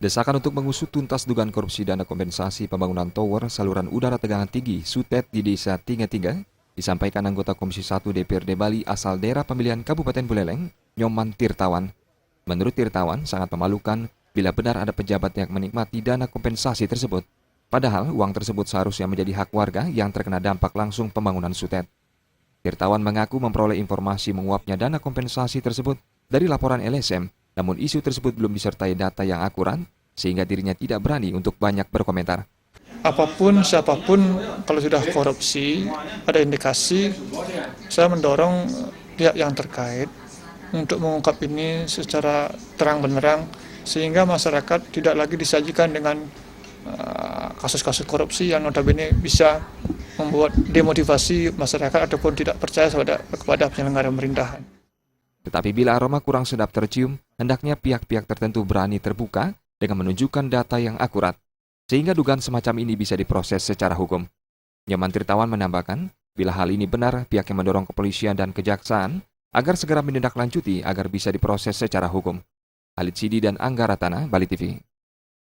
Desakan untuk mengusut tuntas dugaan korupsi dana kompensasi pembangunan tower saluran udara tegangan tinggi (SUTED) di Desa Tiga disampaikan anggota Komisi 1 DPRD Bali asal daerah pemilihan Kabupaten Buleleng, Nyoman Tirtawan. Menurut Tirtawan, sangat memalukan bila benar ada pejabat yang menikmati dana kompensasi tersebut. Padahal uang tersebut seharusnya menjadi hak warga yang terkena dampak langsung pembangunan SUTED. Tirtawan mengaku memperoleh informasi menguapnya dana kompensasi tersebut dari laporan LSM, namun isu tersebut belum disertai data yang akurat, sehingga dirinya tidak berani untuk banyak berkomentar. Apapun, siapapun, kalau sudah korupsi, ada indikasi, saya mendorong pihak yang terkait untuk mengungkap ini secara terang-benderang, sehingga masyarakat tidak lagi disajikan dengan kasus-kasus korupsi yang notabene bisa membuat demotivasi masyarakat ataupun tidak percaya kepada penyelenggara pemerintahan. Tetapi bila aroma kurang sedap tercium, hendaknya pihak-pihak tertentu berani terbuka dengan menunjukkan data yang akurat, sehingga dugaan semacam ini bisa diproses secara hukum. Nyoman Tirtawan menambahkan, bila hal ini benar, pihaknya mendorong kepolisian dan kejaksaan agar segera menindaklanjuti agar bisa diproses secara hukum. Halid Sidi dan Angga Ratana, Bali TV.